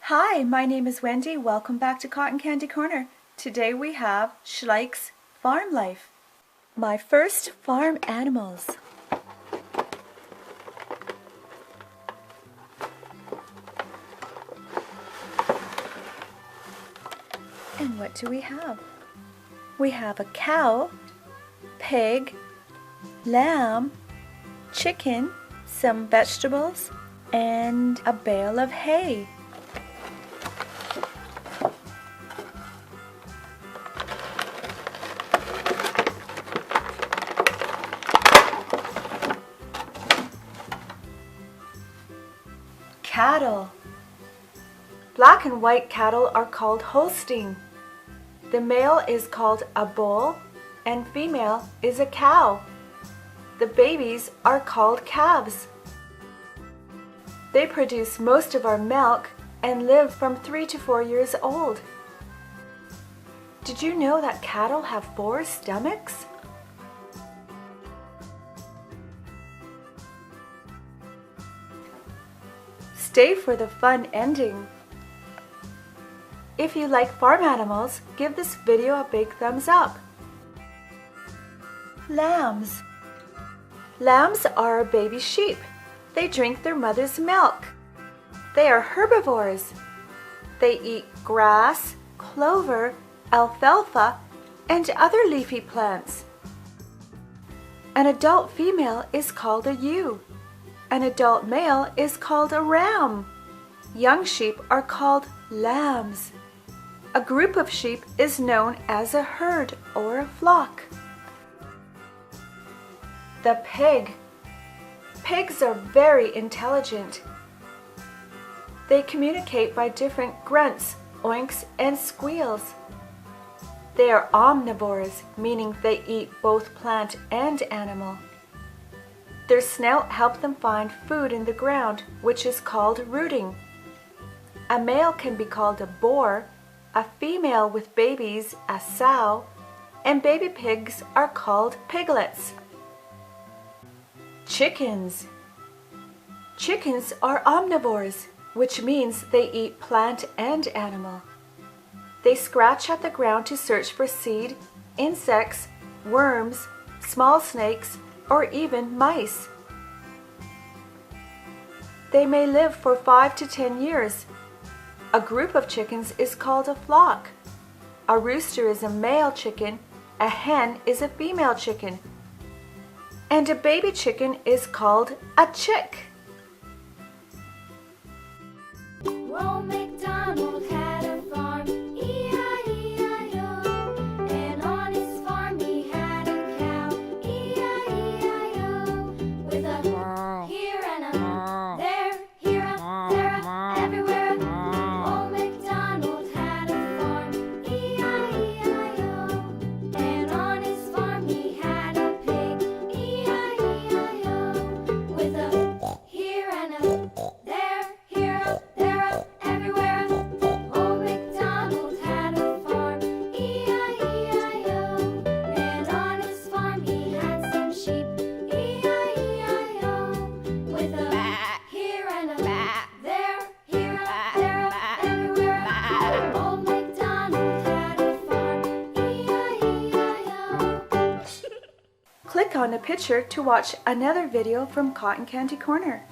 Hi, my name is Wendy. Welcome back to Cotton Candy Corner. Today we have Schleich's Farm Life. My first farm animals. And what do we have? We have a cow, pig, lamb, chicken, some vegetables, and a bale of hay. Cattle. Black and white cattle are called Holstein. The male is called a bull and female is a cow. The babies are called calves. They produce most of our milk and live from 3 to 4 years old. Did you know that cattle have 4 stomachs? Stay for the fun ending. If you like farm animals, give this video a big thumbs up. Lambs. Lambs are baby sheep. They drink their mother's milk. They are herbivores. They eat grass, clover, alfalfa, and other leafy plants. An adult female is called a ewe. An adult male is called a ram. Young sheep are called lambs. A group of sheep is known as a herd or a flock. The pig. Pigs are very intelligent. They communicate by different grunts, oinks, and squeals. They are omnivores, meaning they eat both plant and animal. Their snout helps them find food in the ground, which is called rooting. A male can be called a boar, a female with babies a sow, and baby pigs are called piglets. Chickens. Chickens are omnivores, which means they eat plant and animal. They scratch at the ground to search for seed, insects, worms, small snakes, or even mice. They may live for 5 to 10 years. A group of chickens is called a flock. A rooster is a male chicken, a hen is a female chicken, and a baby chicken is called a chick. Old MacDonald had a farm, E-I-E-I-O. And on his farm he had a cow, E-I-E-I-O. With a here and a there, here a, there a, everywhere a. Old MacDonald had a farm, E-I-E-I-O. And on his farm he had a pig, E-I-E-I-O. With a here and a there, here a, there a, everywhere a. Old MacDonald had a farm, E-I-E-I-O. And on his farm he had some sheep, E-I-E-I-O. With a here and a there, here a, there a, everywhere a. Old MacDonald had a farm, E-I-E-I-O. Click on the picture to watch another video from Cotton Candy Corner.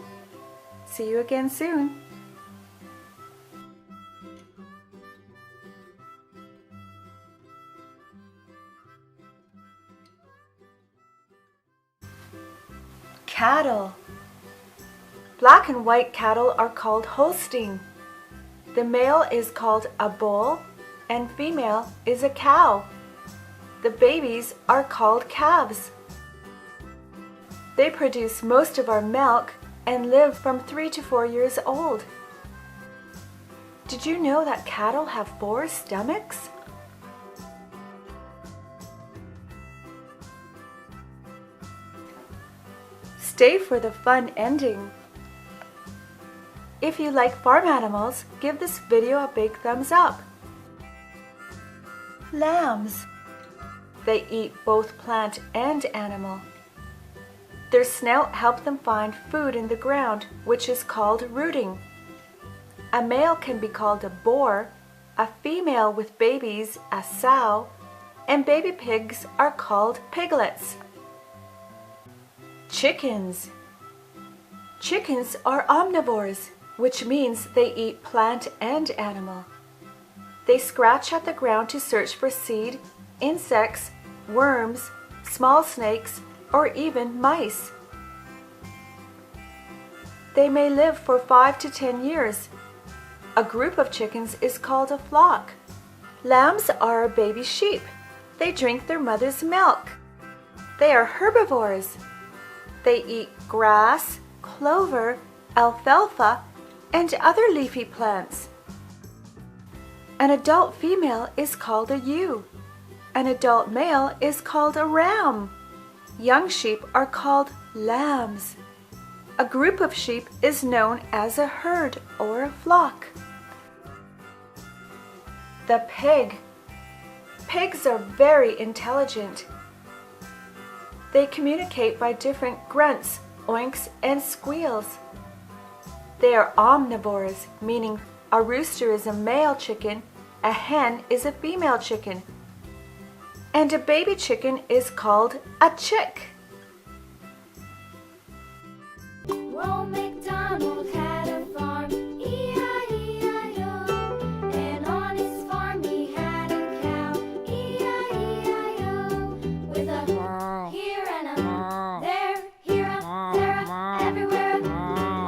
See you again soon. Cattle. Black and white cattle are called Holstein. The male is called a bull and female is a cow. The babies are called calves. They produce most of our milk and live from 3 to 4 years old. Did you know that cattle have 4 stomachs? Stay for the fun ending. If you like farm animals, give this video a big thumbs up. Lambs. They eat both plant and animal. Their snout helps them find food in the ground, which is called rooting. A male can be called a boar, a female with babies a sow, and baby pigs are called piglets. Chickens. Chickens are omnivores, which means they eat plant and animal. They scratch at the ground to search for seed, insects, worms, small snakes, or even mice. They may live for 5 to 10 years. A group of chickens is called a flock. Lambs are baby sheep. They drink their mother's milk. They are herbivores. They eat grass, clover, alfalfa, and other leafy plants. An adult female is called a ewe. An adult male is called a ram. Young sheep are called lambs. A group of sheep is known as a herd or a flock. The pig. Pigs are very intelligent. They communicate by different grunts, oinks, and squeals. They are omnivores, meaning a rooster is a male chicken, a hen is a female chicken, and a baby chicken is called a chick. Old MacDonald had a farm, E-I-E-I-O. And on his farm he had a cow, E-I-E-I-O. With a here and a there, here a, there a, everywhere.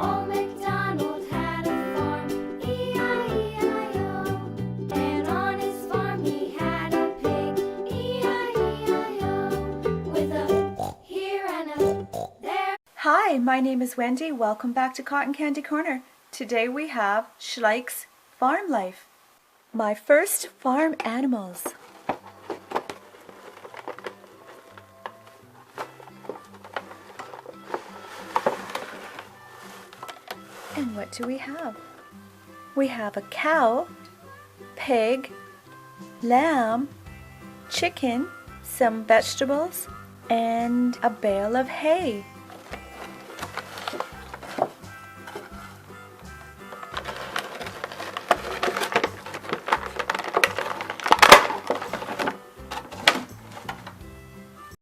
Old MacDonald had a farm, E-I-E-I-O. And on his farm he had a pig, E-I-E-I-O. With a here and a there. Hi, my name is Wendy. Welcome back to Cotton Candy Corner. Today we have Schleich's Farm Life. My first farm animals. And what do we have? We have a cow, pig, lamb, chicken, some vegetables, and a bale of hay.